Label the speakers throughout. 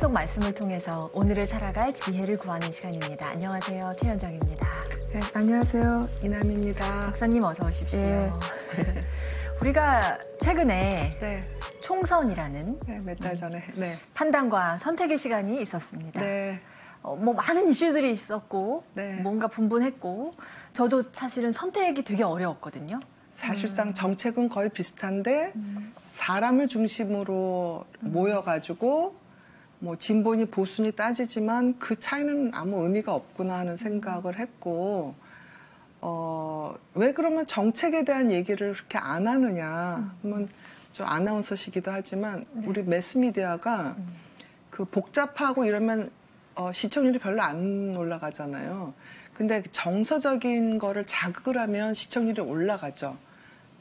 Speaker 1: 속 말씀을 통해서 오늘을 살아갈 지혜를 구하는 시간입니다. 안녕하세요. 최현정입니다.
Speaker 2: 네, 안녕하세요. 이남입니다.
Speaker 1: 박사님 어서 오십시오.
Speaker 2: 네.
Speaker 1: 우리가 최근에
Speaker 2: 네.
Speaker 1: 총선이라는
Speaker 2: 몇 달 전에
Speaker 1: 판단과 선택의 시간이 있었습니다.
Speaker 2: 네.
Speaker 1: 뭐 많은 이슈들이 있었고
Speaker 2: 네.
Speaker 1: 뭔가 분분했고 저도 사실은 선택이 되게 어려웠거든요.
Speaker 2: 사실상 정책은 거의 비슷한데 사람을 중심으로 모여가지고 뭐 진보니 보수니 따지지만 그 차이는 아무 의미가 없구나 하는 생각을 했고 왜 그러면 정책에 대한 얘기를 그렇게 안 하느냐 하면 좀 아나운서시기도 하지만 우리 매스미디어가 그 복잡하고 이러면 시청률이 별로 안 올라가잖아요. 근데 정서적인 거를 자극을 하면 시청률이 올라가죠.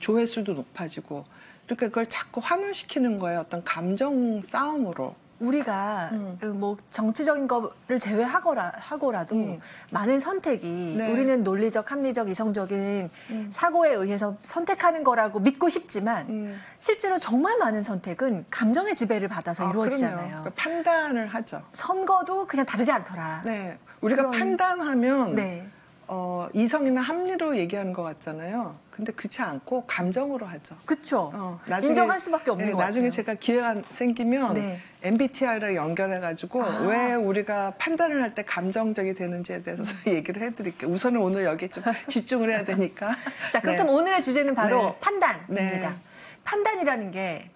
Speaker 2: 조회수도 높아지고. 그러니까 그걸 자꾸 환원시키는 거예요. 어떤 감정 싸움으로.
Speaker 1: 우리가 뭐 정치적인 거를 제외하고라도 많은 선택이
Speaker 2: 네.
Speaker 1: 우리는 논리적, 합리적, 이성적인 사고에 의해서 선택하는 거라고 믿고 싶지만 실제로 정말 많은 선택은 감정의 지배를 받아서 이루어지잖아요.
Speaker 2: 그럼요. 판단을 하죠.
Speaker 1: 선거도 그냥 다르지 않더라.
Speaker 2: 네, 우리가 판단하면
Speaker 1: 네.
Speaker 2: 이성이나 합리로 얘기하는 것 같잖아요. 근데 그렇지 않고 감정으로 하죠.
Speaker 1: 그렇죠.
Speaker 2: 나중에,
Speaker 1: 인정할 수밖에 없는 것
Speaker 2: 나중에
Speaker 1: 같아요.
Speaker 2: 제가 기회가 생기면
Speaker 1: 네.
Speaker 2: MBTI를 연결해가지고 왜 우리가 판단을 할 때 감정적이 되는지에 대해서 얘기를 해드릴게요. 우선은 오늘 여기 좀 집중을 해야 되니까.
Speaker 1: 자, 그렇다면 오늘의 주제는 바로
Speaker 2: 네.
Speaker 1: 판단입니다.
Speaker 2: 네.
Speaker 1: 판단이라는 게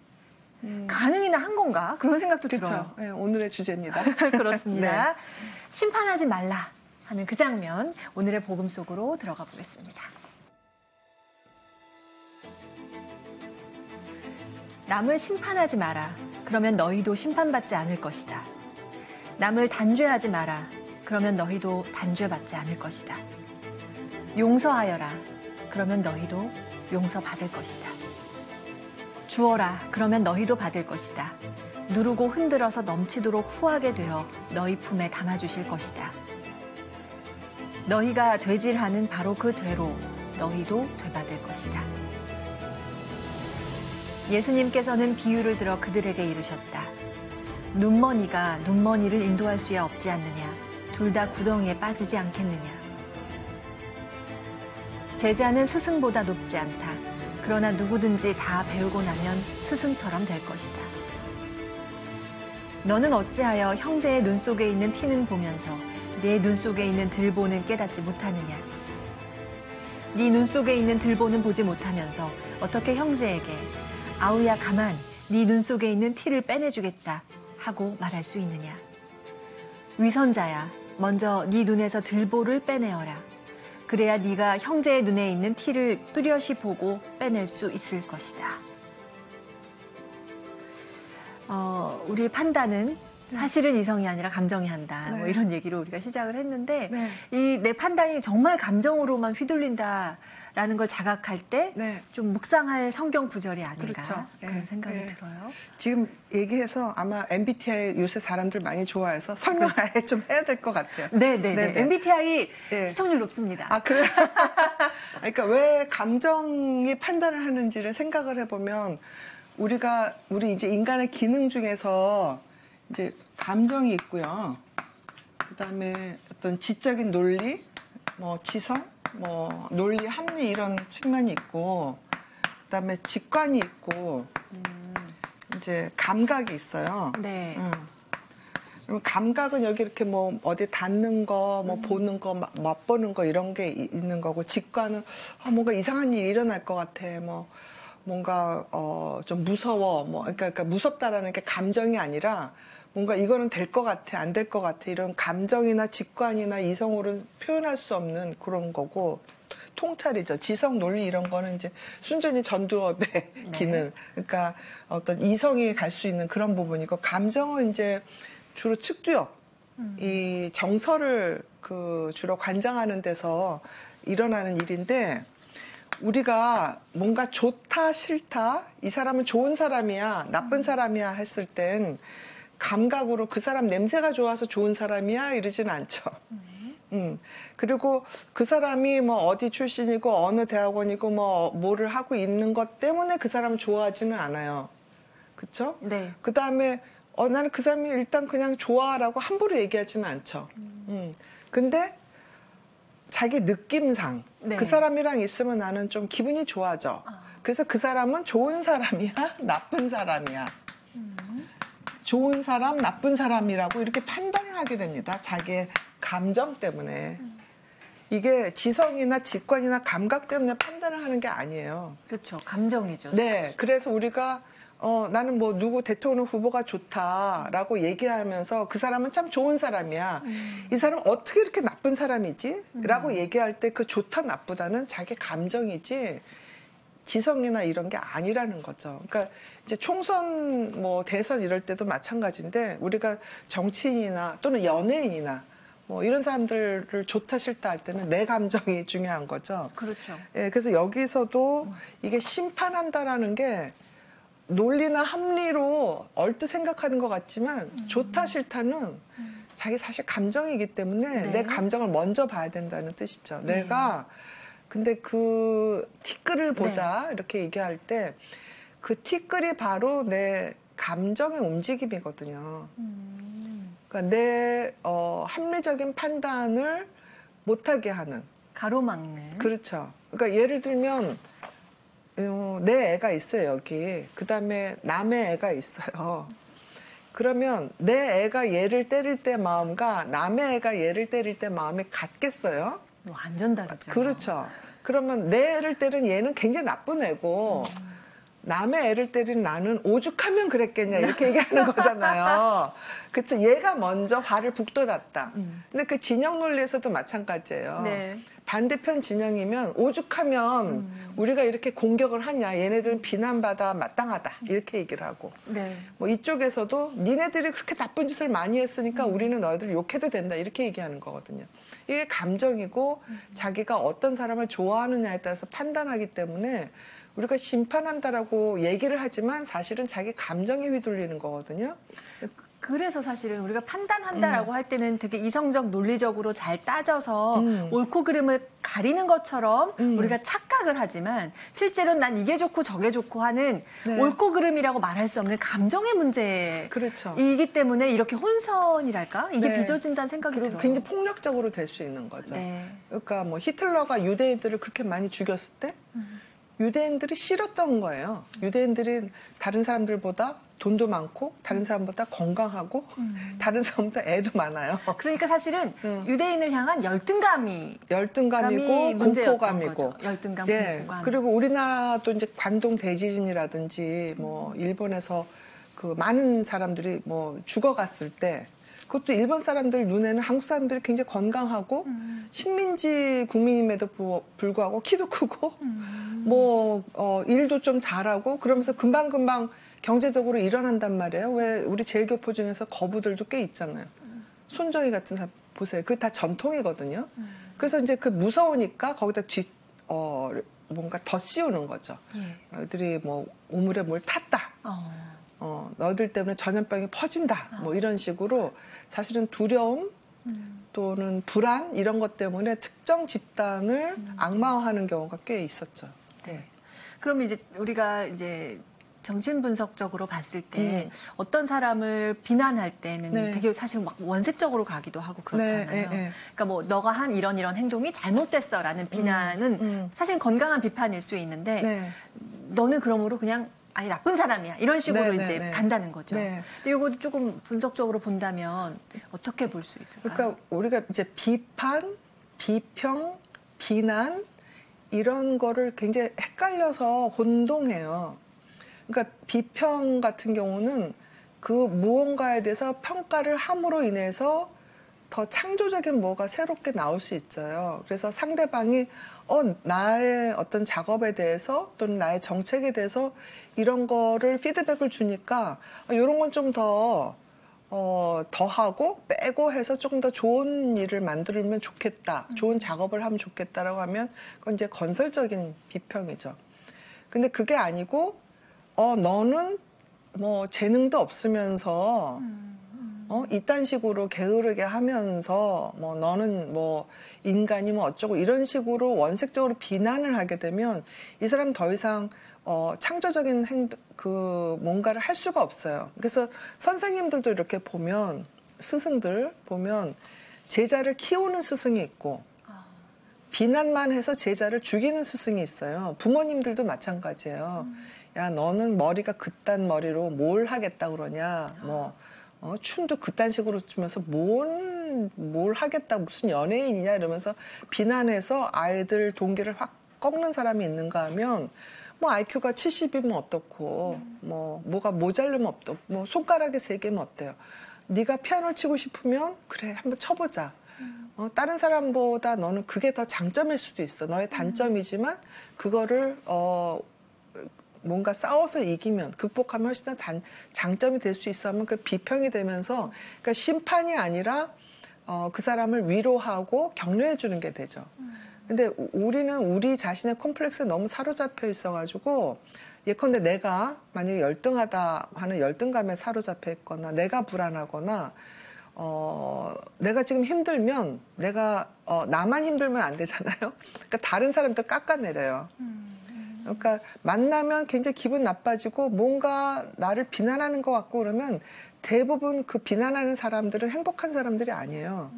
Speaker 1: 가능이나 한 건가? 그런 생각도 들어요.
Speaker 2: 그렇죠. 네, 오늘의 주제입니다.
Speaker 1: 그렇습니다.
Speaker 2: 네.
Speaker 1: 심판하지 말라 하는 그 장면, 오늘의 복음 속으로 들어가 보겠습니다. 남을 심판하지 마라. 그러면 너희도 심판받지 않을 것이다. 남을 단죄하지 마라. 그러면 너희도 단죄받지 않을 것이다. 용서하여라. 그러면 너희도 용서받을 것이다. 주어라. 그러면 너희도 받을 것이다. 누르고 흔들어서 넘치도록 후하게 되어 너희 품에 담아주실 것이다. 너희가 되질하는 바로 그 되로 너희도 되받을 것이다. 예수님께서는 비유를 들어 그들에게 이르셨다. 눈머니가 눈머니를 인도할 수야 없지 않느냐. 둘 다 구덩이에 빠지지 않겠느냐. 제자는 스승보다 높지 않다. 그러나 누구든지 다 배우고 나면 스승처럼 될 것이다. 너는 어찌하여 형제의 눈 속에 있는 티는 보면서 네 눈 속에 있는 들보는 깨닫지 못하느냐. 네 눈 속에 있는 들보는 보지 못하면서 어떻게 형제에게 아우야 가만 네 눈 속에 있는 티를 빼내주겠다 하고 말할 수 있느냐. 위선자야 먼저 네 눈에서 들보를 빼내어라. 그래야 네가 형제의 눈에 있는 티를 뚜렷이 보고 빼낼 수 있을 것이다. 우리의 판단은 사실은 이성이 아니라 감정이 한다.
Speaker 2: 네.
Speaker 1: 뭐 이런 얘기로 우리가 시작을 했는데
Speaker 2: 네.
Speaker 1: 이 내 판단이 정말 감정으로만 휘둘린다라는 걸 자각할 때 좀
Speaker 2: 네.
Speaker 1: 묵상할 성경 구절이 아닌가
Speaker 2: 그렇죠.
Speaker 1: 그런
Speaker 2: 네.
Speaker 1: 생각이
Speaker 2: 네.
Speaker 1: 들어요.
Speaker 2: 지금 얘기해서 아마 MBTI 요새 사람들 많이 좋아해서 설명 아예 좀 해야 될 것 같아요.
Speaker 1: 네네. MBTI
Speaker 2: 네.
Speaker 1: 시청률 높습니다.
Speaker 2: 아, 그래요? 그러니까 왜 감정이 판단을 하는지를 생각을 해보면 우리 이제 인간의 기능 중에서 이제 감정이 있고요. 그 다음에 어떤 지적인 논리, 뭐 지성, 뭐 논리, 합리 이런 측면이 있고, 그 다음에 직관이 있고, 이제 감각이 있어요.
Speaker 1: 네.
Speaker 2: 그럼 감각은 여기 이렇게 뭐 어디 닿는 거, 뭐 보는 거, 맛보는 거 이런 게 있는 거고, 직관은 뭔가 이상한 일이 일어날 것 같아. 뭐 뭔가 좀 무서워. 뭐 그러니까 무섭다라는 게 감정이 아니라 뭔가 이거는 될 것 같아, 안 될 것 같아 이런 감정이나 직관이나 이성으로 표현할 수 없는 그런 거고. 통찰이죠. 지성, 논리 이런 거는 이제 순전히 전두엽의 기능. 그러니까 어떤 이성이 갈 수 있는 그런 부분이고, 감정은 이제 주로 측두엽, 이 정서를 주로 관장하는 데서 일어나는 일인데, 우리가 뭔가 좋다, 싫다, 이 사람은 좋은 사람이야, 나쁜 사람이야 했을 땐 감각으로 그 사람 냄새가 좋아서 좋은 사람이야 이러진 않죠. 그리고 그 사람이 뭐 어디 출신이고 어느 대학원이고 뭐를 하고 있는 것 때문에 그 사람을 좋아하지는 않아요. 그쵸?
Speaker 1: 네.
Speaker 2: 그 다음에 나는 그 사람이 일단 그냥 좋아라고 함부로 얘기하지는 않죠. 근데 자기 느낌상
Speaker 1: 네.
Speaker 2: 그 사람이랑 있으면 나는 좀 기분이 좋아져. 그래서 그 사람은 좋은 사람이야, 나쁜 사람이야. 좋은 사람, 나쁜 사람이라고 이렇게 판단을 하게 됩니다. 자기의 감정 때문에. 이게 지성이나 직관이나 감각 때문에 판단을 하는 게 아니에요.
Speaker 1: 그렇죠. 감정이죠.
Speaker 2: 네. 그래서 우리가 나는 뭐 누구 대통령 후보가 좋다라고 얘기하면서 그 사람은 참 좋은 사람이야. 이 사람은 어떻게 이렇게 나쁜 사람이지? 라고 얘기할 때 그 좋다 나쁘다는 자기 감정이지 지성이나 이런 게 아니라는 거죠. 그러니까 이제 총선 뭐 대선 이럴 때도 마찬가지인데 우리가 정치인이나 또는 연예인이나 뭐 이런 사람들을 좋다 싫다 할 때는 내 감정이 중요한 거죠.
Speaker 1: 그렇죠.
Speaker 2: 예, 그래서 여기서도 이게 심판한다라는 게 논리나 합리로 얼뜻 생각하는 것 같지만 좋다 싫다는 자기 사실 감정이기 때문에
Speaker 1: 네.
Speaker 2: 내 감정을 먼저 봐야 된다는 뜻이죠. 내가 근데 그 티끌을 보자 이렇게 얘기할 때 그 티끌이 바로 내 감정의 움직임이거든요. 그러니까 내 합리적인 판단을 못하게 하는.
Speaker 1: 가로막는.
Speaker 2: 그렇죠. 그러니까 예를 들면 내 애가 있어요 여기. 그다음에 남의 애가 있어요. 그러면 내 애가 얘를 때릴 때 마음과 남의 애가 얘를 때릴 때 마음이 같겠어요?
Speaker 1: 완전 다르죠.
Speaker 2: 그렇죠. 그러면 내 애를 때린 얘는 굉장히 나쁜 애고 남의 애를 때린 나는 오죽하면 그랬겠냐 이렇게 얘기하는 거잖아요. 그렇죠. 얘가 먼저 화를 북돋았다. 근데 그 진영 논리에서도 마찬가지예요.
Speaker 1: 네.
Speaker 2: 반대편 진영이면 오죽하면 우리가 이렇게 공격을 하냐. 얘네들은 비난받아 마땅하다. 이렇게 얘기를 하고.
Speaker 1: 네.
Speaker 2: 뭐 이쪽에서도 니네들이 그렇게 나쁜 짓을 많이 했으니까 우리는 너희들 욕해도 된다. 이렇게 얘기하는 거거든요. 이게 감정이고 자기가 어떤 사람을 좋아하느냐에 따라서 판단하기 때문에 우리가 심판한다라고 얘기를 하지만 사실은 자기 감정에 휘둘리는 거거든요.
Speaker 1: 그래서 사실은 우리가 판단한다라고 할 때는 되게 이성적 논리적으로 잘 따져서 옳고 그름을 가리는 것처럼 우리가 착각을 하지만 실제로는 난 이게 좋고 저게 좋고 하는
Speaker 2: 네.
Speaker 1: 옳고 그름이라고 말할 수 없는 감정의 문제이기
Speaker 2: 그렇죠.
Speaker 1: 때문에 이렇게 혼선이랄까? 이게
Speaker 2: 네.
Speaker 1: 빚어진다는 생각이
Speaker 2: 그리고
Speaker 1: 들어요.
Speaker 2: 굉장히 폭력적으로 될 수 있는 거죠.
Speaker 1: 네.
Speaker 2: 그러니까 뭐 히틀러가 유대인들을 그렇게 많이 죽였을 때 유대인들이 싫었던 거예요. 유대인들은 다른 사람들보다 돈도 많고 다른 사람보다 건강하고 다른 사람보다 애도 많아요.
Speaker 1: 그러니까 사실은 유대인을 향한 열등감이
Speaker 2: 열등감이고
Speaker 1: 문제였던
Speaker 2: 공포감이고.
Speaker 1: 거죠. 열등감,
Speaker 2: 예.
Speaker 1: 공포감.
Speaker 2: 그리고 우리나라도 이제 관동 대지진이라든지 뭐 일본에서 그 많은 사람들이 뭐 죽어갔을 때 그것도 일본 사람들 눈에는 한국 사람들이 굉장히 건강하고 식민지 국민임에도 불구하고 키도 크고 뭐 일도 좀 잘하고 그러면서 금방금방 경제적으로 일어난단 말이에요. 왜 우리 제일교포 중에서 거부들도 꽤 있잖아요. 손정희 같은 사람 보세요. 그게 다 전통이거든요. 그래서 이제 그 무서우니까 거기다 뭔가 더 씌우는 거죠.
Speaker 1: 예.
Speaker 2: 너희들이 뭐 우물에 뭘 탔다. 너희들 때문에 전염병이 퍼진다. 뭐 이런 식으로 사실은 두려움 또는 불안 이런 것 때문에 특정 집단을 악마화하는 경우가 꽤 있었죠. 네.
Speaker 1: 그러면 이제 우리가 이제 정신 분석적으로 봤을 때 어떤 사람을 비난할 때는
Speaker 2: 네.
Speaker 1: 되게 사실 막 원색적으로 가기도 하고 그렇잖아요.
Speaker 2: 네, 네.
Speaker 1: 그러니까 뭐 너가 한 이런 행동이 잘못됐어라는 비난은 사실 건강한 비판일 수 있는데
Speaker 2: 네.
Speaker 1: 너는 그러므로 그냥 아니 나쁜 사람이야 이런 식으로
Speaker 2: 네,
Speaker 1: 이제
Speaker 2: 네.
Speaker 1: 간다는 거죠.
Speaker 2: 네.
Speaker 1: 근데 이거 조금 분석적으로 본다면 어떻게 볼 수 있을까요?
Speaker 2: 그러니까 우리가 이제 비판, 비평, 비난 이런 거를 굉장히 헷갈려서 혼동해요. 그러니까 비평 같은 경우는 그 무언가에 대해서 평가를 함으로 인해서 더 창조적인 뭐가 새롭게 나올 수 있어요. 그래서 상대방이 나의 어떤 작업에 대해서 또는 나의 정책에 대해서 이런 거를 피드백을 주니까 이런 건 좀 더 하고 빼고 해서 조금 더 좋은 일을 만들면 좋겠다. 좋은 작업을 하면 좋겠다라고 하면 그건 이제 건설적인 비평이죠. 근데 그게 아니고 너는 뭐 재능도 없으면서 이딴 식으로 게으르게 하면서 뭐 너는 뭐 인간이 뭐 어쩌고 이런 식으로 원색적으로 비난을 하게 되면 이 사람 더 이상 창조적인 그 뭔가를 할 수가 없어요. 그래서 선생님들도 이렇게 보면 스승들 보면 제자를 키우는 스승이 있고 비난만 해서 제자를 죽이는 스승이 있어요. 부모님들도 마찬가지예요. 야, 너는 머리가 그딴 머리로 뭘 하겠다 그러냐. 뭐 춤도 그딴 식으로 추면서 뭘 하겠다. 무슨 연예인이냐 이러면서 비난해서 아이들 동기를 확 꺾는 사람이 있는가 하면 뭐 IQ가 70이면 어떻고 뭐 뭐가 모자르면 어떻고 뭐 손가락에 3개면 어때요. 네가 피아노를 치고 싶으면 그래 한번 쳐보자. 다른 사람보다 너는 그게 더 장점일 수도 있어. 너의 단점이지만 그거를 뭔가 싸워서 이기면 극복하면 훨씬 더 장점이 될 수 있어 하면 그 비평이 되면서 그러니까 심판이 아니라 그 사람을 위로하고 격려해 주는 게 되죠. 근데 우리는 우리 자신의 콤플렉스에 너무 사로잡혀 있어가지고 예컨대 내가 만약에 열등하다 하는 열등감에 사로잡혀 있거나 내가 불안하거나 내가 지금 힘들면 내가 나만 힘들면 안 되잖아요. 그러니까 다른 사람도 깎아내려요. 그러니까 만나면 굉장히 기분 나빠지고 뭔가 나를 비난하는 것 같고 그러면 대부분 그 비난하는 사람들은 행복한 사람들이 아니에요.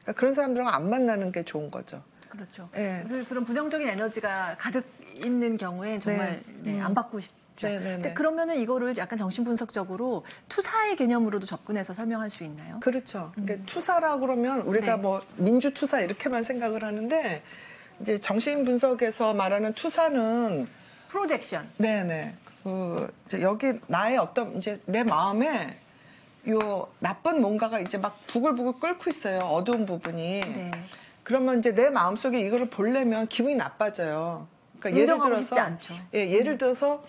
Speaker 2: 그러니까 그런 사람들하고 안 만나는 게 좋은 거죠.
Speaker 1: 그렇죠.
Speaker 2: 네.
Speaker 1: 그런 부정적인 에너지가 가득 있는 경우에 정말 안 받고 싶죠. 근데 그러면은 이거를 약간 정신분석적으로 투사의 개념으로도 접근해서 설명할 수 있나요?
Speaker 2: 그렇죠. 그러니까 투사라 그러면 우리가 뭐 민주투사 이렇게만 생각을 하는데 이제 정신분석에서 말하는 투사는
Speaker 1: 프로젝션.
Speaker 2: 네네. 이제 여기 나의 어떤 이제 내 마음에 요 나쁜 뭔가가 이제 막 부글부글 끓고 있어요. 어두운 부분이.
Speaker 1: 네.
Speaker 2: 그러면 이제 내 마음속에 이거를 보려면 기분이 나빠져요. 그러니까
Speaker 1: 인정하고 싶지 않죠.
Speaker 2: 예를 들어서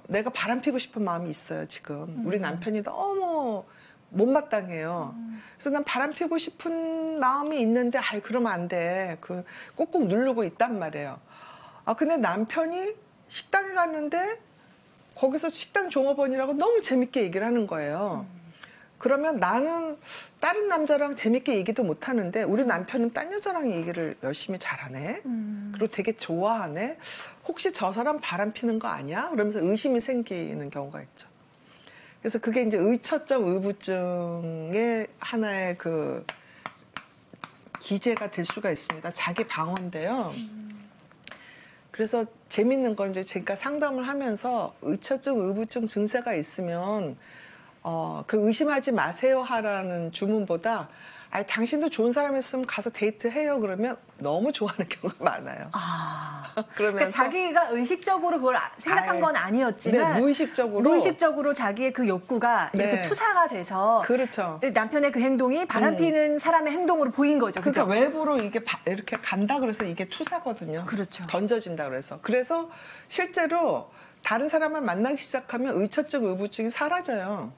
Speaker 2: 내가 바람 피고 싶은 마음이 있어요, 지금. 우리 남편이 너무 못마땅해요. 그래서 난 바람 피고 싶은 마음이 있는데, 그러면 안 돼. 꾹꾹 누르고 있단 말이에요. 근데 남편이 식당에 갔는데, 거기서 식당 종업원이라고 너무 재밌게 얘기를 하는 거예요. 그러면 나는 다른 남자랑 재밌게 얘기도 못 하는데 우리 남편은 딴 여자랑 얘기를 열심히 잘하네. 그리고 되게 좋아하네. 혹시 저 사람 바람 피는 거 아니야? 그러면서 의심이 생기는 경우가 있죠. 그래서 그게 이제 의처증, 의부증의 하나의 그 기제가 될 수가 있습니다. 자기 방어인데요. 그래서 재밌는 건 이제 제가 상담을 하면서 의처증, 의부증 증세가 있으면 그 의심하지 마세요 하라는 주문보다 당신도 좋은 사람 있으면 가서 데이트해요 그러면 너무 좋아하는 경우가 많아요.
Speaker 1: 그러니까 자기가 의식적으로 그걸 생각한 건 아니었지만 무의식적으로 자기의 그 욕구가 이렇게 투사가 돼서
Speaker 2: 그렇죠.
Speaker 1: 남편의 그 행동이 바람피는 사람의 행동으로 보인 거죠.
Speaker 2: 그러니까 외부로 이게 이렇게 간다 그래서 이게 투사거든요.
Speaker 1: 그렇죠.
Speaker 2: 던져진다 그래서 실제로 다른 사람을 만나기 시작하면 의처증, 의부증이 사라져요.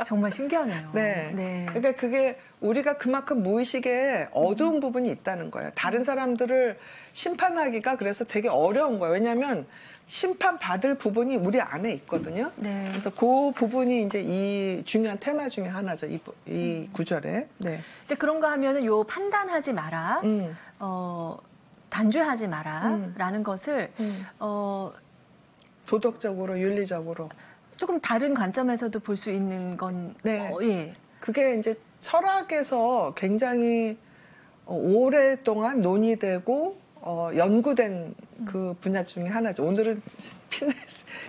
Speaker 1: 정말 신기하네요.
Speaker 2: 네. 그러니까 그게 우리가 그만큼 무의식에 어두운 부분이 있다는 거예요. 다른 사람들을 심판하기가 그래서 되게 어려운 거예요. 왜냐하면 심판받을 부분이 우리 안에 있거든요.
Speaker 1: 네.
Speaker 2: 그래서 그 부분이 이제 이 중요한 테마 중에 하나죠. 이 구절에. 네.
Speaker 1: 근데 그런가 하면은 요 판단하지 마라. 단죄하지 마라라는 것을
Speaker 2: 도덕적으로 윤리적으로
Speaker 1: 조금 다른 관점에서도 볼 수 있는 건 예.
Speaker 2: 그게 이제 철학에서 굉장히 오랫동안 논의되고 연구된 그 분야 중에 하나죠. 오늘은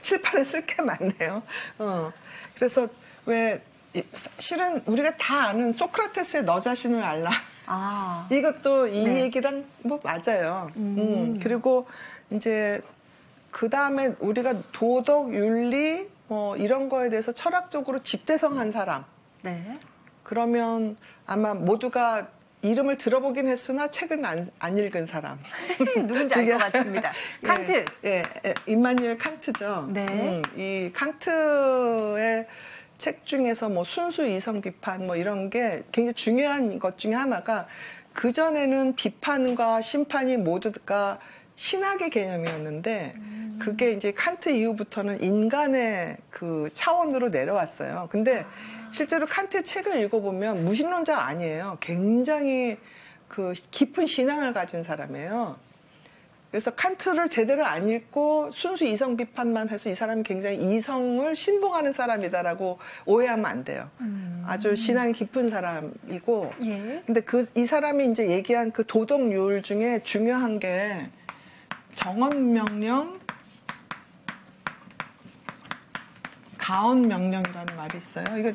Speaker 2: 칠판에 쓸 게 많네요. 그래서 왜 실은 우리가 다 아는 소크라테스의 너 자신을 알라. 이것도 이 얘기랑 뭐 맞아요. 그리고 이제 그 다음에 우리가 도덕, 윤리 뭐 이런 거에 대해서 철학적으로 집대성한 사람.
Speaker 1: 네.
Speaker 2: 그러면 아마 모두가 이름을 들어보긴 했으나 책은 안 읽은 사람.
Speaker 1: 누군지 알 것 같습니다. 칸트.
Speaker 2: 임마누엘 칸트죠.
Speaker 1: 네.
Speaker 2: 이 칸트의 책 중에서 뭐 순수 이성 비판 뭐 이런 게 굉장히 중요한 것 중에 하나가 그전에는 비판과 심판이 모두가 신학의 개념이었는데 그게 이제 칸트 이후부터는 인간의 그 차원으로 내려왔어요. 근데 실제로 칸트의 책을 읽어보면 무신론자가 아니에요. 굉장히 그 깊은 신앙을 가진 사람이에요. 그래서 칸트를 제대로 안 읽고 순수 이성 비판만 해서 이 사람이 굉장히 이성을 신봉하는 사람이다라고 오해하면 안 돼요. 아주 신앙이 깊은 사람이고.
Speaker 1: 예.
Speaker 2: 근데 이 사람이 이제 얘기한 그 도덕률 중에 중요한 게 정언명령, 가언명령이라는 말이 있어요. 이게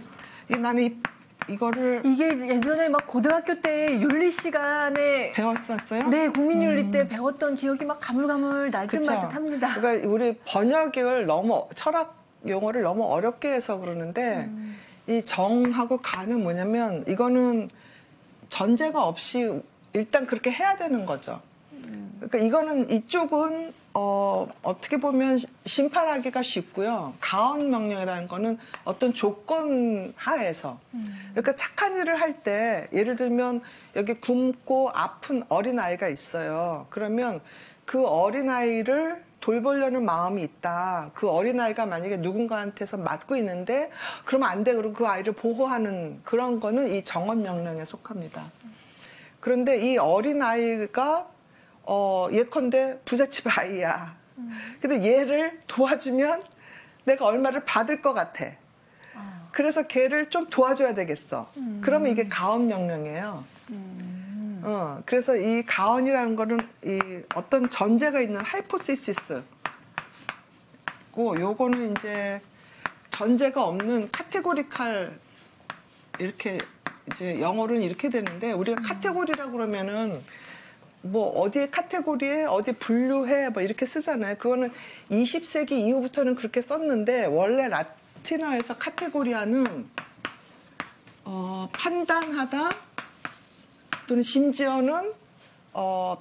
Speaker 2: 나는 이거를
Speaker 1: 이게 예전에 막 고등학교 때 윤리 시간에
Speaker 2: 배웠었어요.
Speaker 1: 네, 국민윤리 때 배웠던 기억이 막 가물가물 날듯말듯합니다.
Speaker 2: 그러니까 우리 번역을 너무 철학 용어를 너무 어렵게 해서 그러는데 이 정하고 가는 뭐냐면 이거는 전제가 없이 일단 그렇게 해야 되는 거죠. 그러니까 이거는 이쪽은 어떻게 보면 심판하기가 쉽고요. 가언 명령이라는 거는 어떤 조건 하에서. 그러니까 착한 일을 할 때 예를 들면 여기 굶고 아픈 어린아이가 있어요. 그러면 그 어린아이를 돌보려는 마음이 있다. 그 어린아이가 만약에 누군가한테서 맞고 있는데 그러면 안 돼. 그리고 그 아이를 보호하는 그런 거는 이 정언 명령에 속합니다. 그런데 이 어린아이가 예컨대 부잣집 아이야. 근데 얘를 도와주면 내가 얼마를 받을 것 같아. 그래서 걔를 좀 도와줘야 되겠어. 그러면 이게 가언 명령이에요. 그래서 이 가언이라는 거는 이 어떤 전제가 있는 하이포티시스고 요거는 이제 전제가 없는 카테고리칼 이렇게 이제 영어로는 이렇게 되는데 우리가 카테고리라고 그러면은 뭐 어디에 카테고리에 어디 분류해 뭐 이렇게 쓰잖아요. 그거는 20세기 이후부터는 그렇게 썼는데 원래 라틴어에서 카테고리아는 판단하다 또는 심지어는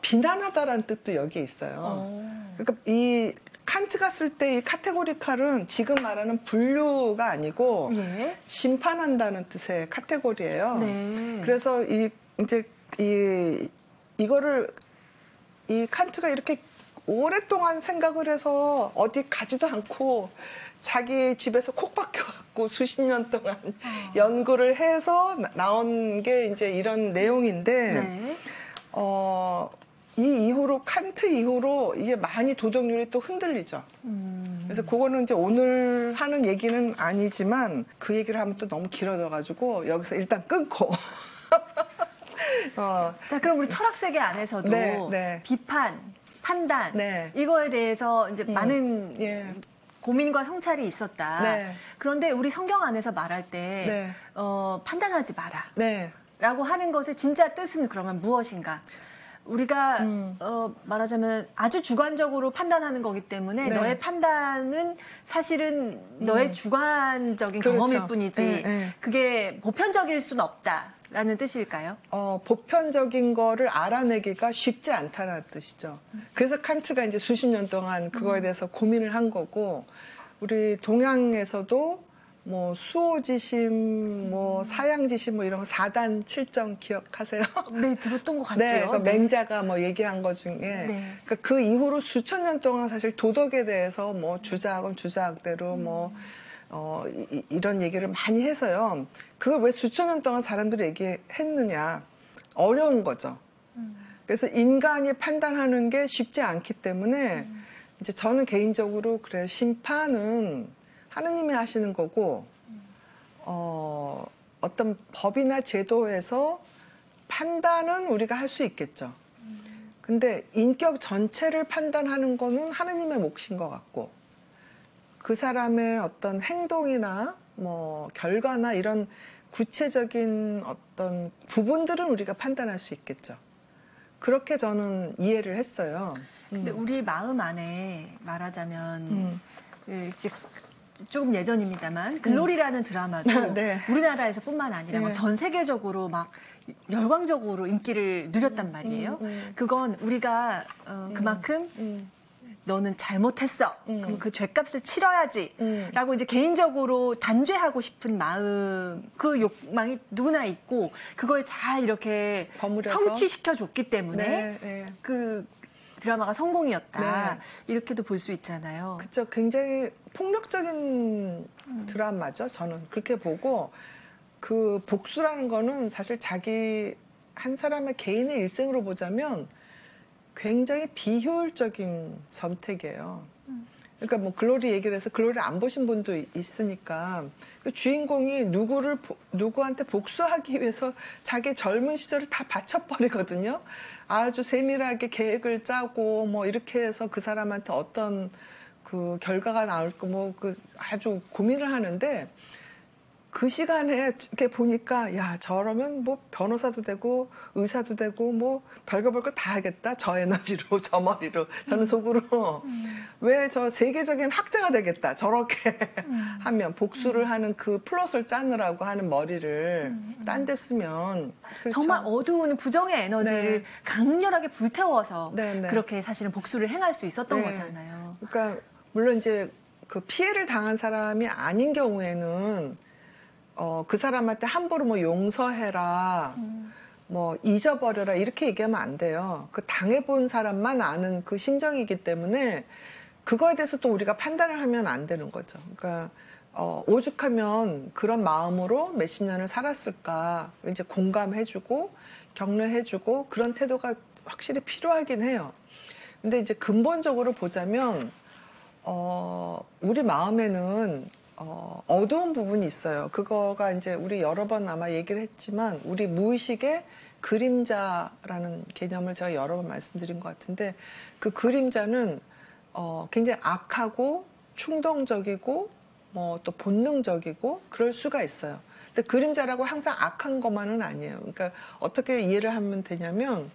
Speaker 2: 비난하다라는 뜻도 여기에 있어요. 그러니까 이 칸트가 쓸 때 이 카테고리칼은 지금 말하는 분류가 아니고
Speaker 1: 예.
Speaker 2: 심판한다는 뜻의 카테고리예요.
Speaker 1: 네.
Speaker 2: 그래서 이거를 이 칸트가 이렇게 오랫동안 생각을 해서 어디 가지도 않고 자기 집에서 콕 박혀갖고 수십 년 동안 연구를 해서 나온 게 이제 이런 내용인데,
Speaker 1: 네.
Speaker 2: 이 이후로 칸트 이후로 이게 많이 도덕률이 또 흔들리죠. 그래서 그거는 이제 오늘 하는 얘기는 아니지만 그 얘기를 하면 또 너무 길어져가지고 여기서 일단 끊고.
Speaker 1: 자, 그럼 우리 철학 세계 안에서도
Speaker 2: 네.
Speaker 1: 비판, 판단
Speaker 2: 네.
Speaker 1: 이거에 대해서 이제 많은
Speaker 2: 예.
Speaker 1: 고민과 성찰이 있었다.
Speaker 2: 네.
Speaker 1: 그런데 우리 성경 안에서 말할 때
Speaker 2: 네.
Speaker 1: 판단하지 마라.
Speaker 2: 네.
Speaker 1: 라고 하는 것의 진짜 뜻은 그러면 무엇인가? 우리가 말하자면 아주 주관적으로 판단하는 거기 때문에
Speaker 2: 네.
Speaker 1: 너의 판단은 사실은 너의 주관적인
Speaker 2: 그렇죠.
Speaker 1: 경험일 뿐이지
Speaker 2: 네.
Speaker 1: 그게 보편적일 수는 없다라는 뜻일까요?
Speaker 2: 보편적인 거를 알아내기가 쉽지 않다는 뜻이죠. 그래서 칸트가 이제 수십 년 동안 그거에 대해서 고민을 한 거고, 우리 동양에서도 뭐 수호지심, 뭐 사양지심, 뭐 이런 거 4단 7정 기억하세요?
Speaker 1: 네, 들었던 것 같죠.
Speaker 2: 네, 그 맹자가 뭐 얘기한 것 중에,
Speaker 1: 네.
Speaker 2: 그러니까 그 이후로 수천 년 동안 사실 도덕에 대해서 뭐 주자학은 주자학대로 뭐 이런 얘기를 많이 해서요. 그걸 왜 수천 년 동안 사람들이 얘기했느냐? 어려운 거죠. 그래서 인간이 판단하는 게 쉽지 않기 때문에 이제 저는 개인적으로 그래, 심판은 하느님이 하시는 거고, 어떤 법이나 제도에서 판단은 우리가 할 수 있겠죠. 근데 인격 전체를 판단하는 거는 하느님의 몫인 것 같고, 그 사람의 어떤 행동이나 뭐 결과나 이런 구체적인 어떤 부분들은 우리가 판단할 수 있겠죠. 그렇게 저는 이해를 했어요.
Speaker 1: 근데 우리 마음 안에 말하자면 이제 조금 예전입니다만 글로리라는 드라마도
Speaker 2: 네.
Speaker 1: 우리나라에서뿐만 아니라
Speaker 2: 네.
Speaker 1: 전 세계적으로 막 열광적으로 인기를 누렸단 말이에요. 그건 우리가 그만큼 너는 잘못했어. 그럼 그 죄값을 치러야지. 라고 이제 개인적으로 단죄하고 싶은 마음, 그 욕망이 누구나 있고, 그걸 잘 이렇게
Speaker 2: 버무려서?
Speaker 1: 성취시켜 줬기 때문에,
Speaker 2: 네, 네.
Speaker 1: 그 드라마가 성공이었다.
Speaker 2: 네.
Speaker 1: 이렇게도 볼 수 있잖아요.
Speaker 2: 그쵸. 굉장히 폭력적인 드라마죠. 저는 그렇게 보고 그 복수라는 거는 사실 자기 한 사람의 개인의 일생으로 보자면 굉장히 비효율적인 선택이에요. 그러니까 뭐 글로리 얘기를 해서 글로리 안 보신 분도 있으니까 그 주인공이 누구한테 복수하기 위해서 자기 젊은 시절을 다 바쳐버리거든요. 아주 세밀하게 계획을 짜고 뭐 이렇게 해서 그 사람한테 어떤 그 결과가 나올까 뭐 그 아주 고민을 하는데 그 시간에 이렇게 보니까 야 저러면 뭐 변호사도 되고 의사도 되고 뭐 별거 별거 다 하겠다 저 에너지로 저 머리로 저는 속으로 왜 저 세계적인 학자가 되겠다 저렇게 하면 복수를 하는 그 플롯을 짜느라고 하는 머리를 딴 데 쓰면 그렇죠.
Speaker 1: 정말 어두운 부정의 에너지를
Speaker 2: 네.
Speaker 1: 강렬하게 불태워서
Speaker 2: 네, 네.
Speaker 1: 그렇게 사실은 복수를 행할 수 있었던
Speaker 2: 네.
Speaker 1: 거잖아요.
Speaker 2: 그러니까 물론 이제 그 피해를 당한 사람이 아닌 경우에는 그 사람한테 함부로 뭐 용서해라, 뭐 잊어버려라 이렇게 얘기하면 안 돼요. 그 당해본 사람만 아는 그 심정이기 때문에 그거에 대해서 또 우리가 판단을 하면 안 되는 거죠. 그러니까 오죽하면 그런 마음으로 몇십 년을 살았을까 이제 공감해주고 격려해주고 그런 태도가 확실히 필요하긴 해요. 근데 이제 근본적으로 보자면 우리 마음에는 어두운 부분이 있어요. 그거가 이제 우리 여러 번 아마 얘기를 했지만 우리 무의식의 그림자라는 개념을 제가 여러 번 말씀드린 것 같은데 그 그림자는 굉장히 악하고 충동적이고 뭐 또 본능적이고 그럴 수가 있어요. 근데 그림자라고 항상 악한 것만은 아니에요. 그러니까 어떻게 이해를 하면 되냐면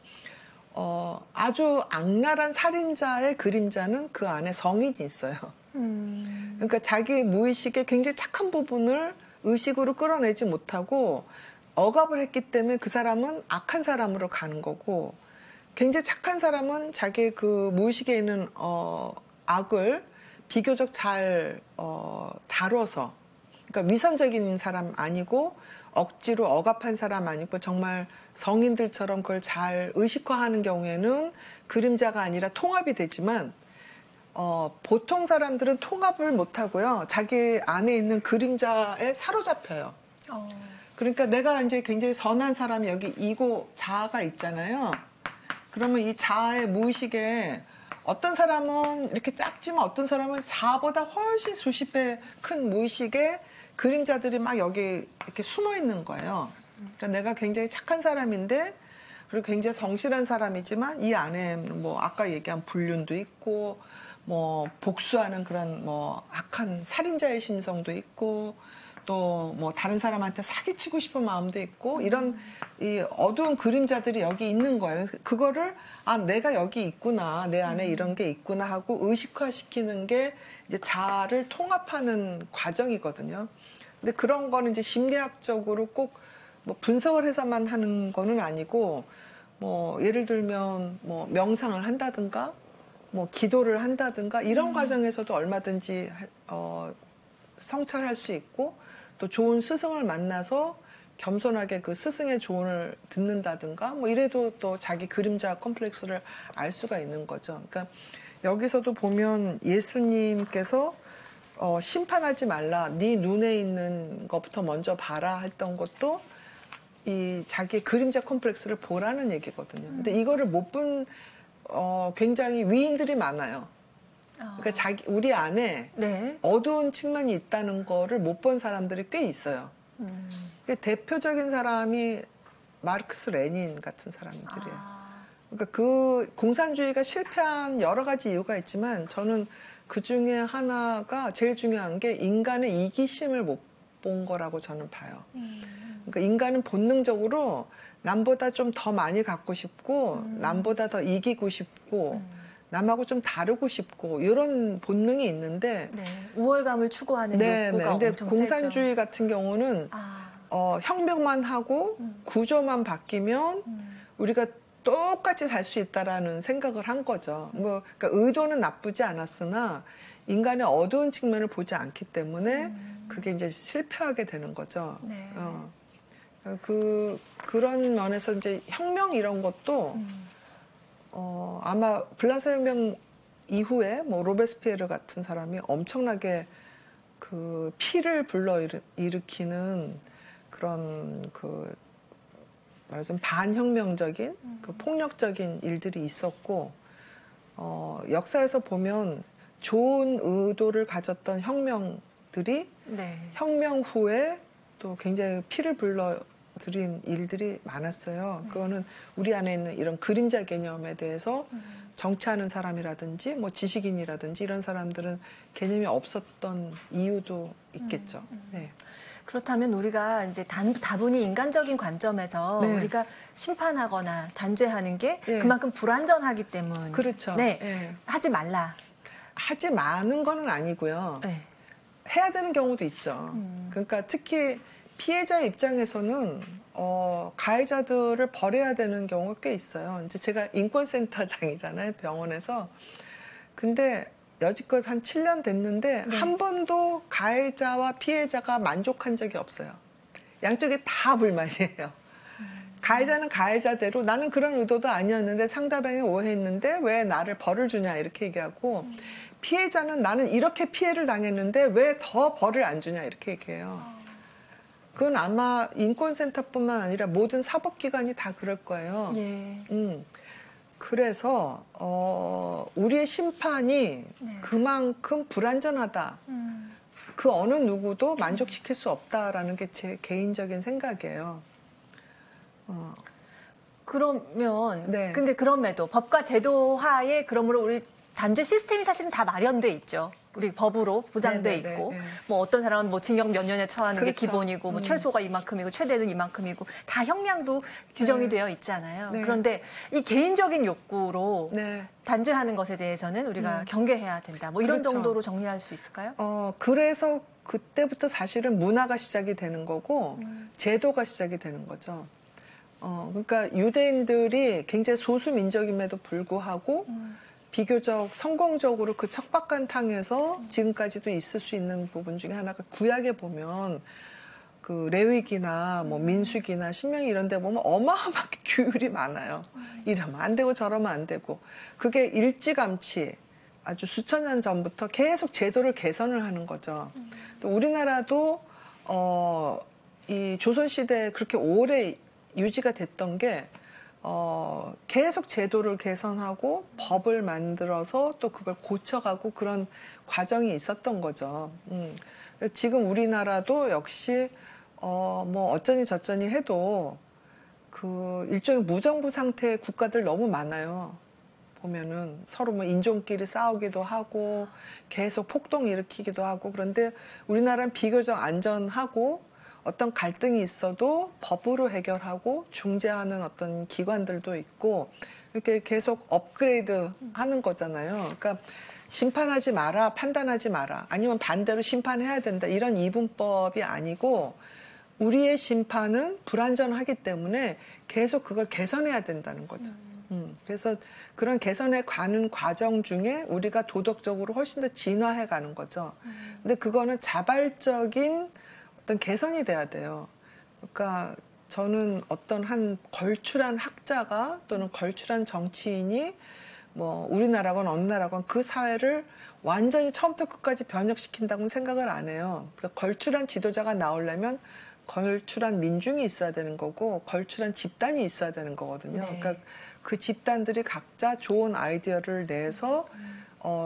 Speaker 2: 아주 악랄한 살인자의 그림자는 그 안에 성인이 있어요. 그러니까 자기 무의식의 굉장히 착한 부분을 의식으로 끌어내지 못하고 억압을 했기 때문에 그 사람은 악한 사람으로 가는 거고 굉장히 착한 사람은 자기 그 무의식에 있는 악을 비교적 잘 다뤄서 그러니까 위선적인 사람 아니고 억지로 억압한 사람 아니고 정말 성인들처럼 그걸 잘 의식화하는 경우에는 그림자가 아니라 통합이 되지만 보통 사람들은 통합을 못하고요. 자기 안에 있는 그림자에 사로잡혀요. 그러니까 내가 이제 굉장히 선한 사람이 여기 이고 자아가 있잖아요. 그러면 이 자아의 무의식에 어떤 사람은 이렇게 작지만 어떤 사람은 자아보다 훨씬 수십 배 큰 무의식에 그림자들이 막 여기 이렇게 숨어 있는 거예요. 그러니까 내가 굉장히 착한 사람인데 그리고 굉장히 성실한 사람이지만 이 안에 뭐 아까 얘기한 불륜도 있고 뭐 복수하는 그런 뭐 악한 살인자의 심성도 있고 또 뭐 다른 사람한테 사기치고 싶은 마음도 있고 이런 이 어두운 그림자들이 여기 있는 거예요. 그거를 아 내가 여기 있구나 내 안에 이런 게 있구나 하고 의식화시키는 게 이제 자아를 통합하는 과정이거든요. 근데 그런 거는 이제 심리학적으로 꼭 뭐 분석을 해서만 하는 거는 아니고 뭐 예를 들면 뭐 명상을 한다든가 뭐 기도를 한다든가 이런 과정에서도 얼마든지 성찰할 수 있고 또 좋은 스승을 만나서 겸손하게 그 스승의 조언을 듣는다든가 뭐 이래도 또 자기 그림자 컴플렉스를 알 수가 있는 거죠. 그러니까 여기서도 보면 예수님께서 심판하지 말라 네 눈에 있는 것부터 먼저 봐라 했던 것도 이 자기의 그림자 컴플렉스를 보라는 얘기거든요. 근데 이거를 못 본 굉장히 위인들이 많아요. 그러니까 우리 안에
Speaker 1: 네.
Speaker 2: 어두운 측면이 있다는 거를 못 본 사람들이 꽤 있어요. 대표적인 사람이 마르크스 레닌 같은 사람들이에요. 그러니까 그 공산주의가 실패한 여러 가지 이유가 있지만 저는 그 중에 하나가 제일 중요한 게 인간의 이기심을 못 본 거라고 저는 봐요. 그러니까 인간은 본능적으로 남보다 좀 더 많이 갖고 싶고 남보다 더 이기고 싶고 남하고 좀 다르고 싶고 이런 본능이 있는데
Speaker 1: 네. 우월감을 추구하는 욕구가
Speaker 2: 근데
Speaker 1: 엄청
Speaker 2: 공산주의
Speaker 1: 세죠.
Speaker 2: 같은 경우는 혁명만 하고 구조만 바뀌면 우리가 똑같이 살 수 있다라는 생각을 한 거죠. 뭐 그러니까 의도는 나쁘지 않았으나 인간의 어두운 측면을 보지 않기 때문에 그게 이제 실패하게 되는 거죠.
Speaker 1: 네.
Speaker 2: 그런 면에서 이제 혁명 이런 것도 아마 프랑스 혁명 이후에 뭐 로베스피에르 같은 사람이 엄청나게 그 피를 불러 일으키는 그런 그 말하자면 반혁명적인 그 폭력적인 일들이 있었고 역사에서 보면 좋은 의도를 가졌던 혁명들이
Speaker 1: 네.
Speaker 2: 혁명 후에 또 굉장히 피를 불러들인 일들이 많았어요. 그거는 우리 안에 있는 이런 그림자 개념에 대해서 정치하는 사람이라든지 뭐 지식인이라든지 이런 사람들은 개념이 없었던 이유도 있겠죠. 네.
Speaker 1: 그렇다면 우리가 이제 다분히 인간적인 관점에서
Speaker 2: 네.
Speaker 1: 우리가 심판하거나 단죄하는 게
Speaker 2: 네.
Speaker 1: 그만큼 불완전하기 때문에
Speaker 2: 그렇죠.
Speaker 1: 네.
Speaker 2: 네.
Speaker 1: 하지 말라.
Speaker 2: 하지 마는 거는 아니고요.
Speaker 1: 네.
Speaker 2: 해야 되는 경우도 있죠. 그러니까 특히 피해자 입장에서는 가해자들을 벌해야 되는 경우가 꽤 있어요. 이제 제가 인권센터장이잖아요, 병원에서. 근데 여지껏 한 7년 됐는데
Speaker 1: 네.
Speaker 2: 한 번도 가해자와 피해자가 만족한 적이 없어요. 양쪽에 다 불만이에요. 가해자는 가해자대로 나는 그런 의도도 아니었는데 상대방이 오해했는데 왜 나를 벌을 주냐 이렇게 얘기하고 피해자는 나는 이렇게 피해를 당했는데 왜 더 벌을 안 주냐 이렇게 얘기해요. 그건 아마 인권센터뿐만 아니라 모든 사법기관이 다 그럴 거예요.
Speaker 1: 예.
Speaker 2: 그래서 우리의 심판이
Speaker 1: 네.
Speaker 2: 그만큼 불완전하다. 그 어느 누구도 만족시킬 수 없다라는 게 제 개인적인 생각이에요.
Speaker 1: 그러면
Speaker 2: 네.
Speaker 1: 근데 그럼에도 법과 제도 하에 그러므로 우리 단죄 시스템이 사실은 다 마련돼 있죠. 우리 법으로 보장돼
Speaker 2: 네네네,
Speaker 1: 있고
Speaker 2: 네.
Speaker 1: 뭐 어떤 사람은 뭐 징역 몇 년에 처하는 게
Speaker 2: 그렇죠.
Speaker 1: 기본이고 뭐 최소가 이만큼이고 최대는 이만큼이고 다 형량도 규정이
Speaker 2: 네.
Speaker 1: 되어 있잖아요.
Speaker 2: 네.
Speaker 1: 그런데 이 개인적인 욕구로
Speaker 2: 네.
Speaker 1: 단죄하는 것에 대해서는 우리가 경계해야 된다. 뭐 이런
Speaker 2: 그렇죠.
Speaker 1: 정도로 정리할 수 있을까요?
Speaker 2: 그래서 그때부터 사실은 문화가 시작이 되는 거고 제도가 시작이 되는 거죠. 그러니까 유대인들이 굉장히 소수 민족임에도 불구하고 비교적 성공적으로 그 척박한 땅에서 지금까지도 있을 수 있는 부분 중에 하나가 구약에 보면 그 레위기나 뭐 민수기나 신명기 이런 데 보면 어마어마하게 규율이 많아요. 이러면 안 되고 저러면 안 되고. 그게 일찌감치 아주 수천 년 전부터 계속 제도를 개선을 하는 거죠. 또 우리나라도 이 조선시대에 그렇게 오래 유지가 됐던 게 계속 제도를 개선하고 법을 만들어서 또 그걸 고쳐가고 그런 과정이 있었던 거죠. 지금 우리나라도 역시 뭐 어쩌니 저쩌니 해도 그 일종의 무정부 상태의 국가들 너무 많아요. 보면은 서로 뭐 인종끼리 싸우기도 하고 계속 폭동 일으키기도 하고 그런데 우리나라는 비교적 안전하고 어떤 갈등이 있어도 법으로 해결하고 중재하는 어떤 기관들도 있고 이렇게 계속 업그레이드 하는 거잖아요. 그러니까 심판하지 마라, 판단하지 마라, 아니면 반대로 심판해야 된다 이런 이분법이 아니고 우리의 심판은 불완전하기 때문에 계속 그걸 개선해야 된다는 거죠. 그래서 그런 개선에 가는 과정 중에 우리가 도덕적으로 훨씬 더 진화해 가는 거죠. 근데 그거는 자발적인 어떤 개선이 돼야 돼요. 그러니까 저는 어떤 한 걸출한 학자가 또는 걸출한 정치인이 뭐 우리나라건 어느 나라건 그 사회를 완전히 처음부터 끝까지 변혁시킨다고는 생각을 안 해요. 그러니까 걸출한 지도자가 나오려면 걸출한 민중이 있어야 되는 거고 걸출한 집단이 있어야 되는 거거든요.
Speaker 1: 네.
Speaker 2: 그러니까 그 집단들이 각자 좋은 아이디어를 내서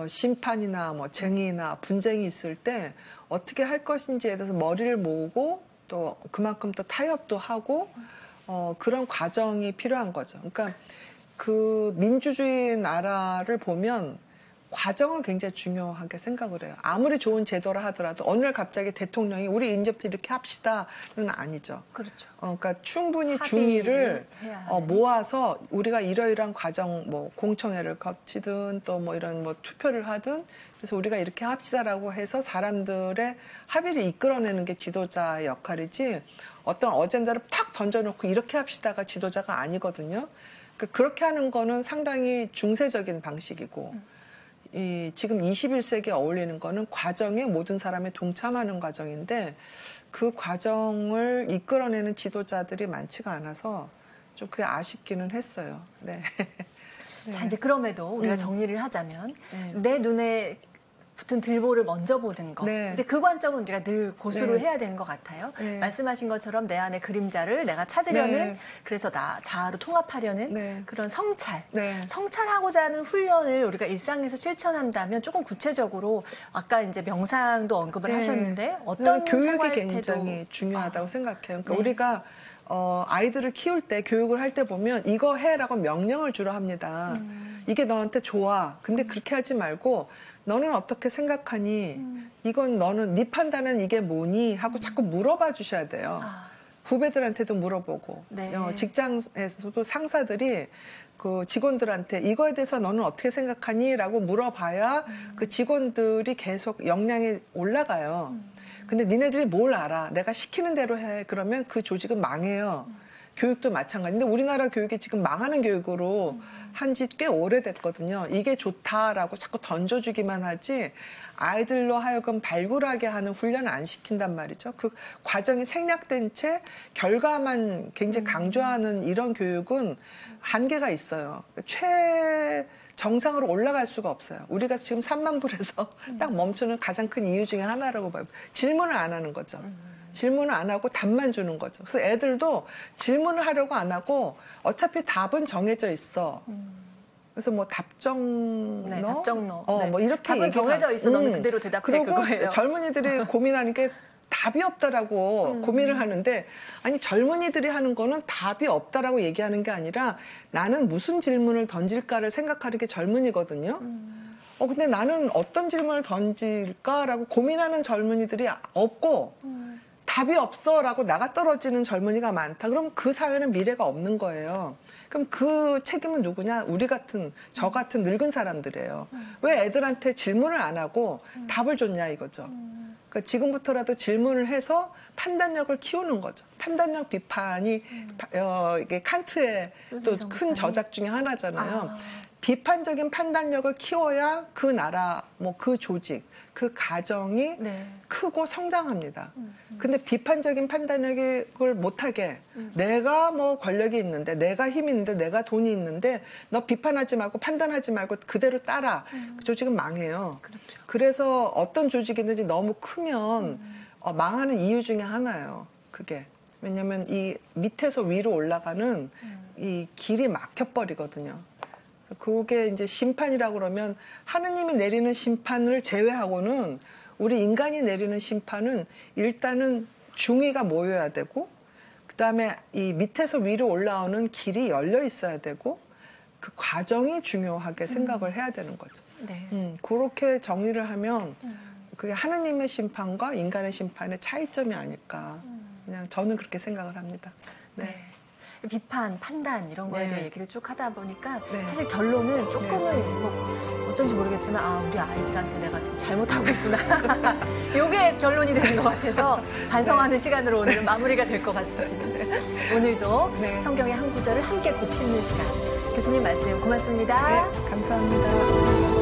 Speaker 2: 심판이나 뭐 정의나 분쟁이 있을 때 어떻게 할 것인지에 대해서 머리를 모으고 또 그만큼 또 타협도 하고 그런 과정이 필요한 거죠. 그러니까 그 민주주의 나라를 보면 과정을 굉장히 중요하게 생각을 해요. 아무리 좋은 제도라 하더라도 어느 날 갑자기 대통령이 우리 이제부터 이렇게 합시다는 아니죠.
Speaker 1: 그렇죠.
Speaker 2: 그러니까 충분히
Speaker 1: 합의를
Speaker 2: 중의를
Speaker 1: 해야 하는.
Speaker 2: 모아서 우리가 이러이러한 과정, 뭐 공청회를 거치든 또 뭐 이런 뭐 투표를 하든 그래서 우리가 이렇게 합시다라고 해서 사람들의 합의를 이끌어내는 게 지도자의 역할이지 어떤 어젠다를 팍 던져놓고 이렇게 합시다가 지도자가 아니거든요. 그러니까 그렇게 하는 거는 상당히 중세적인 방식이고 지금 21세기에 어울리는 거는 과정에 모든 사람이 동참하는 과정인데 그 과정을 이끌어내는 지도자들이 많지가 않아서 좀 그게 아쉽기는 했어요. 네.
Speaker 1: 자, 이제 그럼에도 우리가 정리를 하자면
Speaker 2: 네.
Speaker 1: 내 눈에 붙은 들보를 먼저 보는 거.
Speaker 2: 네.
Speaker 1: 이제 그 관점은 우리가 늘 고수를
Speaker 2: 네.
Speaker 1: 해야 되는 것 같아요.
Speaker 2: 네.
Speaker 1: 말씀하신 것처럼 내 안의 그림자를 내가 찾으려는
Speaker 2: 네.
Speaker 1: 그래서 자아로 통합하려는
Speaker 2: 네.
Speaker 1: 그런 성찰.
Speaker 2: 네.
Speaker 1: 성찰하고자 하는 훈련을 우리가 일상에서 실천한다면 조금 구체적으로 아까 이제 명상도 언급을
Speaker 2: 네.
Speaker 1: 하셨는데 어떤
Speaker 2: 교육이
Speaker 1: 생활
Speaker 2: 굉장히
Speaker 1: 태도?
Speaker 2: 중요하다고 생각해요. 그러니까
Speaker 1: 네.
Speaker 2: 우리가 아이들을 키울 때 교육을 할 때 보면 이거 해라고 명령을 주로 합니다. 이게 너한테 좋아. 근데 그렇게 하지 말고 너는 어떻게 생각하니? 이건 너는 네 판단은 이게 뭐니? 하고 자꾸 물어봐 주셔야 돼요.
Speaker 1: 아.
Speaker 2: 후배들한테도 물어보고
Speaker 1: 네.
Speaker 2: 직장에서도 상사들이 그 직원들한테 이거에 대해서 너는 어떻게 생각하니? 라고 물어봐야 그 직원들이 계속 역량이 올라가요. 근데 니네들이 뭘 알아? 내가 시키는 대로 해. 그러면 그 조직은 망해요. 교육도 마찬가지인데 우리나라 교육이 지금 망하는 교육으로 한 지 꽤 오래됐거든요. 이게 좋다라고 자꾸 던져주기만 하지 아이들로 하여금 발굴하게 하는 훈련을 안 시킨단 말이죠. 그 과정이 생략된 채 결과만 굉장히 강조하는 이런 교육은 한계가 있어요. 정상으로 올라갈 수가 없어요. 우리가 지금 3만 불에서 딱 멈추는 가장 큰 이유 중에 하나라고 봐요. 질문을 안 하는 거죠. 질문을 안 하고 답만 주는 거죠. 그래서 애들도 질문을 하려고 안 하고 어차피 답은 정해져 있어. 그래서 뭐 답정
Speaker 1: 네,
Speaker 2: 너?
Speaker 1: 답정 너.
Speaker 2: 뭐 이렇게
Speaker 1: 답은 정해져 있어. 너는 그대로 대답해.
Speaker 2: 그리고
Speaker 1: 그거예요.
Speaker 2: 젊은이들이 고민하는 게 답이 없다라고 고민을 하는데 아니 젊은이들이 하는 거는 답이 없다라고 얘기하는 게 아니라 나는 무슨 질문을 던질까를 생각하는 게 젊은이거든요. 근데 나는 어떤 질문을 던질까라고 고민하는 젊은이들이 없고 답이 없어라고 나가 떨어지는 젊은이가 많다. 그럼 그 사회는 미래가 없는 거예요. 그럼 그 책임은 누구냐? 우리 같은 저 같은 늙은 사람들이에요. 왜 애들한테 질문을 안 하고 답을 줬냐 이거죠. 그러니까 지금부터라도 질문을 해서 판단력을 키우는 거죠. 판단력 비판이 이게 칸트의 또 큰 저작 중에 하나잖아요. 비판적인 판단력을 키워야 그 나라, 뭐 그 조직, 그 가정이
Speaker 1: 네.
Speaker 2: 크고 성장합니다. 근데 비판적인 판단력을 못하게 내가 뭐 권력이 있는데, 내가 힘이 있는데, 내가 돈이 있는데 너 비판하지 말고 판단하지 말고 그대로 따라. 그 조직은 망해요.
Speaker 1: 그렇죠.
Speaker 2: 그래서 어떤 조직이든지 너무 크면 망하는 이유 중에 하나예요. 그게. 왜냐면 이 밑에서 위로 올라가는 이 길이 막혀버리거든요. 그게 이제 심판이라고 그러면 하느님이 내리는 심판을 제외하고는 우리 인간이 내리는 심판은 일단은 중의가 모여야 되고 그다음에 이 밑에서 위로 올라오는 길이 열려 있어야 되고 그 과정이 중요하게 생각을 해야 되는 거죠.
Speaker 1: 네.
Speaker 2: 그렇게 정리를 하면 그게 하느님의 심판과 인간의 심판의 차이점이 아닐까. 그냥 저는 그렇게 생각을 합니다. 네.
Speaker 1: 네. 비판, 판단 이런 거에
Speaker 2: 네.
Speaker 1: 대해 얘기를 쭉 하다 보니까
Speaker 2: 네.
Speaker 1: 사실 결론은 조금은 뭐 어떤지 모르겠지만 우리 아이들한테 내가 지금 잘못하고 있구나. 이게 결론이 되는 것 같아서 반성하는 시간으로 오늘은 마무리가 될 것 같습니다. 오늘도
Speaker 2: 네.
Speaker 1: 성경의 한 구절을 함께 곱씹는 시간. 교수님 말씀 고맙습니다.
Speaker 2: 네, 감사합니다.